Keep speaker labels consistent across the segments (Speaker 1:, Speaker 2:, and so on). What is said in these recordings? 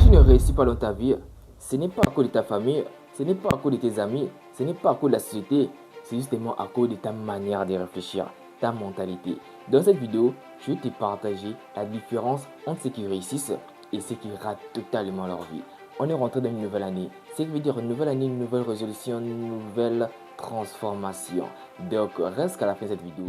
Speaker 1: tu ne réussis pas dans ta vie, ce n'est pas à cause de ta famille, ce n'est pas à cause de tes amis, ce n'est pas à cause de la société, c'est justement à cause de ta manière de réfléchir, ta mentalité. Dans cette vidéo, je vais te partager la différence entre ceux qui réussissent et ceux qui ratent totalement leur vie. On est rentré dans une nouvelle année. Ce qui veut dire une nouvelle année, une nouvelle résolution, une nouvelle transformation. Donc, reste qu'à la fin de cette vidéo.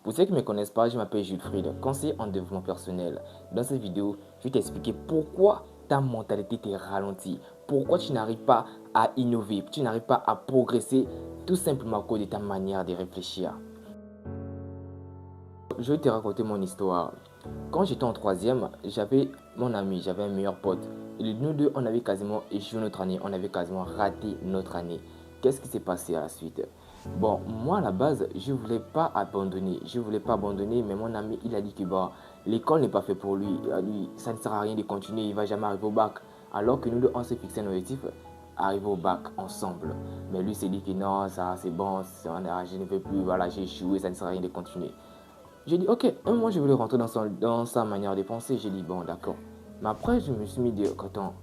Speaker 1: Pour ceux qui ne me connaissent pas, je m'appelle Jules Fried, conseiller en développement personnel. Dans cette vidéo, je vais t'expliquer pourquoi ta mentalité t'est ralentie, pourquoi tu n'arrives pas à innover, tu n'arrives pas à progresser, tout simplement à cause de ta manière de réfléchir. Je vais te raconter mon histoire. Quand j'étais en troisième, j'avais mon ami, j'avais un meilleur pote. Et nous deux, on avait quasiment échoué notre année, on avait quasiment raté notre année. Qu'est-ce qui s'est passé à la suite? Bon, moi à la base, je voulais pas abandonner. Je voulais pas abandonner, mais mon ami, il a dit que bah, l'école n'est pas fait pour lui. Lui, ça ne sert à rien de continuer, il va jamais arriver au bac. Alors que nous deux, on s'est fixé un objectif, arriver au bac ensemble. Mais lui s'est dit que non, ça c'est bon, je ne veux plus, voilà, j'ai échoué, ça ne sert à rien de continuer. J'ai dit, ok, moi je voulais rentrer dans sa manière de penser. J'ai dit, bon, d'accord. Mais après, je me suis mis de, attends,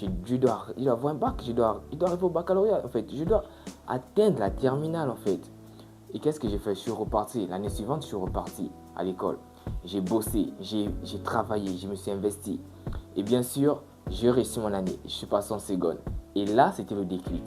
Speaker 1: il doit avoir un bac, il doit arriver au baccalauréat, en fait. Je dois atteindre la terminale, en fait. Et qu'est-ce que j'ai fait? Je suis reparti. L'année suivante, je suis reparti à l'école. J'ai bossé, j'ai travaillé, je me suis investi. Et bien sûr, j'ai réussi mon année. Je suis passé en seconde. Et là, c'était le déclic.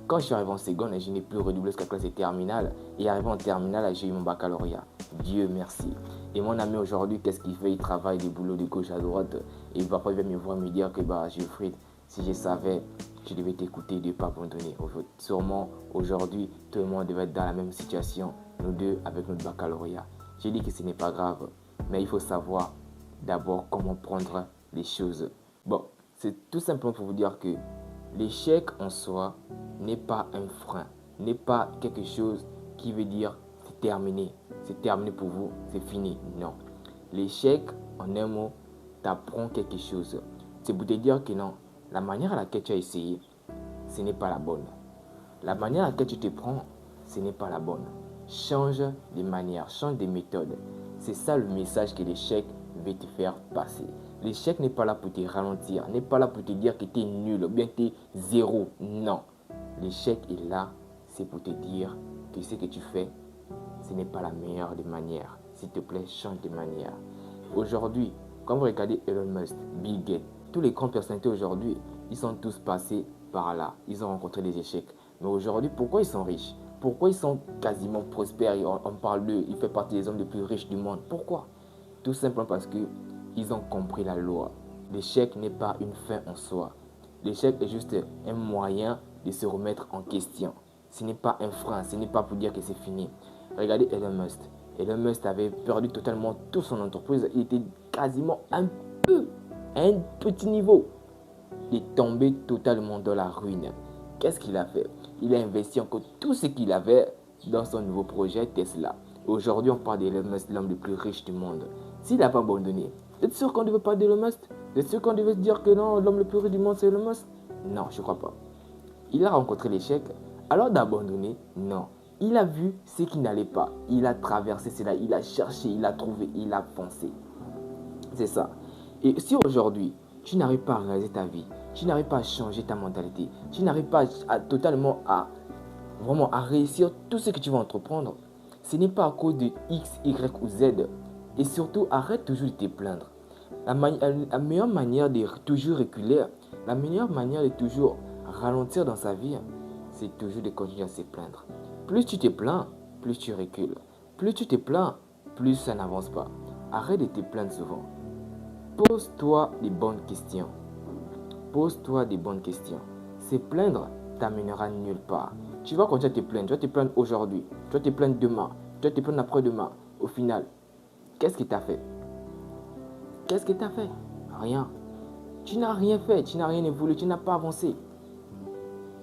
Speaker 1: Quand je suis arrivé en seconde, je n'ai plus redoublé jusqu'à la classe de terminale. Et arrivé en terminale, j'ai eu mon baccalauréat. Dieu merci. Et mon ami aujourd'hui, qu'est-ce qu'il fait? Il travaille des boulots de gauche à droite. Et parfois, il va me voir me dire que bah, Wilfried, si je savais, je devais t'écouter et ne pas abandonner. Sûrement, aujourd'hui, tout le monde devait être dans la même situation. Nous deux, avec notre baccalauréat. J'ai dit que ce n'est pas grave. Mais il faut savoir d'abord comment prendre les choses. Bon, c'est tout simplement pour vous dire que l'échec en soi n'est pas un frein, n'est pas quelque chose qui veut dire c'est terminé pour vous, c'est fini. Non. L'échec, en un mot, t'apprend quelque chose. C'est pour te dire que non, la manière à laquelle tu as essayé, ce n'est pas la bonne. La manière à laquelle tu te prends, ce n'est pas la bonne. Change de manière, change de méthode. C'est ça le message que l'échec veut te faire passer. L'échec n'est pas là pour te ralentir, n'est pas là pour te dire que tu es nul ou bien que tu es zéro. Non. L'échec est là, c'est pour te dire que ce que tu fais, ce n'est pas la meilleure des manières. S'il te plaît, change de manière. Aujourd'hui, quand vous regardez Elon Musk, Bill Gates, tous les grandes personnalités aujourd'hui, ils sont tous passés par là. Ils ont rencontré des échecs. Mais aujourd'hui, pourquoi ils sont riches? Pourquoi ils sont quasiment prospères? On parle d'eux, ils font partie des hommes les plus riches du monde. Pourquoi? Tout simplement parce qu'ils ont compris la loi. L'échec n'est pas une fin en soi. L'échec est juste un moyen de se remettre en question. Ce n'est pas un frein, ce n'est pas pour dire que c'est fini. Regardez Elon Musk. Elon Musk avait perdu totalement toute son entreprise. Il était quasiment à un petit niveau. Il est tombé totalement dans la ruine. Qu'est-ce qu'il a fait? Il a investi encore tout ce qu'il avait dans son nouveau projet Tesla. Aujourd'hui, on parle d'Elon Musk, l'homme le plus riche du monde. S'il n'a pas abandonné, vous êtes sûr qu'on ne devait pas d'Elon Musk? Vous êtes sûr qu'on devait se dire que non, l'homme le plus riche du monde, c'est Elon Musk? Non, je ne crois pas. Il a rencontré l'échec. Alors d'abandonner? Non. Il a vu ce qui n'allait pas. Il a traversé cela. Il a cherché, il a trouvé, il a pensé. C'est ça. Et si aujourd'hui, tu n'arrives pas à réaliser ta vie, tu n'arrives pas à changer ta mentalité, tu n'arrives pas totalement à vraiment à réussir tout ce que tu vas entreprendre, ce n'est pas à cause de X, Y ou Z. Et surtout, arrête toujours de te plaindre. La meilleure manière de toujours reculer, la meilleure manière de toujours ralentir dans sa vie, c'est toujours de continuer à se plaindre. Plus tu te plains, plus tu recules. Plus tu te plains, plus ça n'avance pas. Arrête de te plaindre souvent. Pose-toi des bonnes questions. Pose-toi des bonnes questions. Se plaindre t'amènera nulle part. Tu vas continuer à te plaindre. Tu vas te plaindre aujourd'hui. Tu vas te plaindre demain. Tu vas te plaindre après-demain. Au final, qu'est-ce que tu as fait? Qu'est-ce que tu as fait? Rien. Tu n'as rien fait. Tu n'as rien évolué. Tu n'as pas avancé.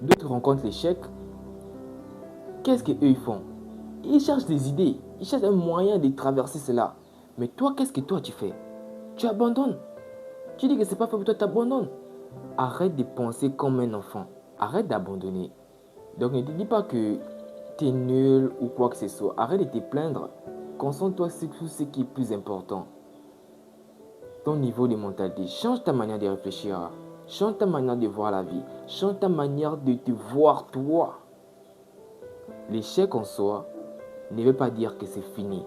Speaker 1: D'autres rencontrent l'échec. Qu'est-ce qu'eux ils font? Ils cherchent des idées. Ils cherchent un moyen de traverser cela. Mais toi, qu'est-ce que toi tu fais? Tu abandonnes. Tu dis que c'est pas fait pour toi, tu abandonnes. Arrête de penser comme un enfant. Arrête d'abandonner. Donc ne te dis pas que tu es nul ou quoi que ce soit. Arrête de te plaindre. Concentre-toi sur ce qui est plus important. Ton niveau de mentalité. Change ta manière de réfléchir. Change ta manière de voir la vie. Change ta manière de te voir toi. L'échec en soi ne veut pas dire que c'est fini.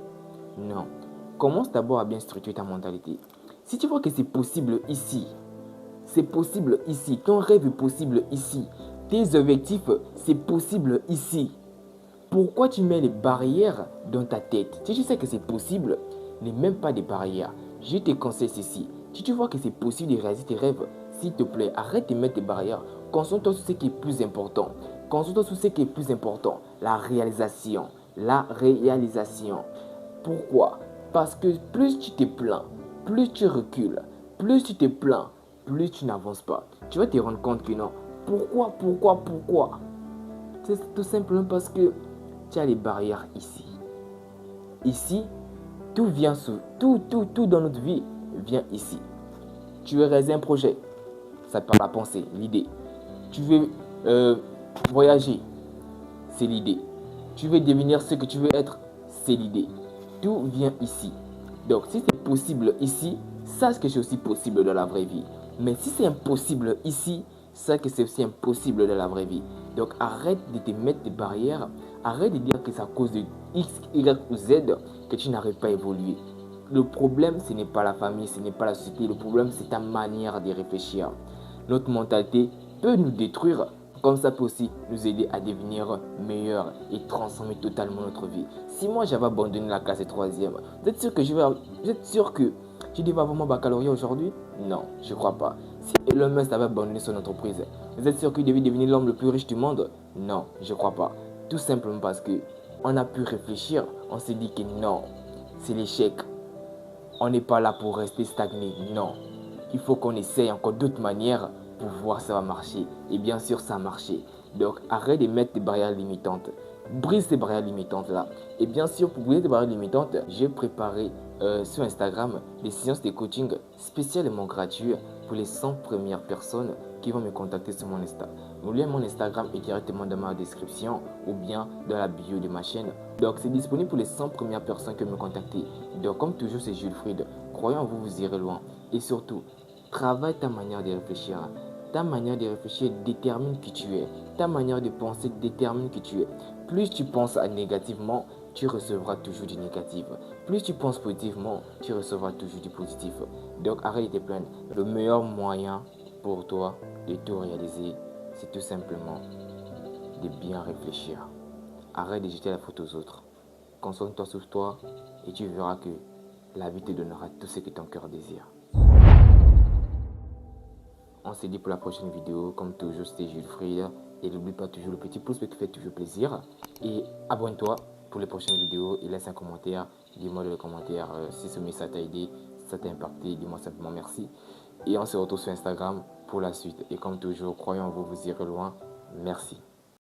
Speaker 1: Non. Commence d'abord à bien structurer ta mentalité. Si tu vois que c'est possible ici, c'est possible ici, ton rêve est possible ici, tes objectifs, c'est possible ici. Pourquoi tu mets les barrières dans ta tête? Si tu sais que c'est possible, ne même pas des barrières. Je te conseille ceci. Si tu vois que c'est possible de réaliser tes rêves, s'il te plaît, arrête de mettre des barrières. Concentre-toi sur ce qui est plus important. Concentre-toi sur ce qui est plus important. La réalisation. La réalisation. Pourquoi? Parce que plus tu te plains, plus tu recules, plus tu te plains, plus tu n'avances pas. Tu vas te rendre compte que non. Pourquoi? C'est tout simplement parce que tu as les barrières ici. Ici, tout vient sous. Tout dans notre vie vient ici. Tu veux réaliser un projet, ça part la pensée, l'idée. Tu veux voyager, c'est l'idée. Tu veux devenir ce que tu veux être, c'est l'idée. Tout vient ici. Donc, si c'est possible ici, sache que c'est aussi possible dans la vraie vie. Mais si c'est impossible ici, sache que c'est aussi impossible dans la vraie vie. Donc, arrête de te mettre des barrières. Arrête de dire que c'est à cause de X, Y ou Z que tu n'arrives pas à évoluer. Le problème, ce n'est pas la famille, ce n'est pas la société. Le problème, c'est ta manière de réfléchir. Notre mentalité peut nous détruire, comme ça peut aussi nous aider à devenir meilleurs et transformer totalement notre vie. Si moi j'avais abandonné la classe de 3e, vous êtes sûr que je devais avoir mon baccalauréat aujourd'hui? Non, je ne crois pas. Si Elon Musk avait abandonné son entreprise, vous êtes sûr qu'il devait devenir l'homme le plus riche du monde? Non, je ne crois pas. Tout simplement parce que on a pu réfléchir, on s'est dit que non, c'est l'échec. On n'est pas là pour rester stagné, non. Il faut qu'on essaye encore d'autres manières pour voir si ça va marcher. Et bien sûr, ça a marché. Donc, arrête de mettre des barrières limitantes. Brise ces barrières limitantes-là. Et bien sûr, pour briser des barrières limitantes, j'ai préparé sur Instagram des séances de coaching spécialement gratuites pour les 100 premières personnes qui vont me contacter sur mon Insta. Le lien de mon Instagram est directement dans ma description ou bien dans la bio de ma chaîne. Donc, c'est disponible pour les 100 premières personnes qui me contactent. Donc, comme toujours, c'est Jules Fried. Croyez en vous, vous irez loin. Et surtout, travaille ta manière de réfléchir. Ta manière de réfléchir détermine qui tu es. Ta manière de penser détermine qui tu es. Plus tu penses négativement, tu recevras toujours du négatif. Plus tu penses positivement, tu recevras toujours du positif. Donc arrête de te plaindre. Le meilleur moyen pour toi de tout réaliser, c'est tout simplement de bien réfléchir. Arrête de jeter la faute aux autres. Concentre-toi sur toi et tu verras que la vie te donnera tout ce que ton cœur désire. On se dit pour la prochaine vidéo. Comme toujours, c'était Jules Fried. Et n'oublie pas toujours le petit pouce qui fait toujours plaisir. Et abonne-toi pour les prochaines vidéos et laisse un commentaire. Dis-moi dans les commentaires si ce message t'a aidé, si ça t'a impacté. Dis-moi simplement merci. Et on se retrouve sur Instagram pour la suite. Et comme toujours, croyez en vous, vous irez loin. Merci.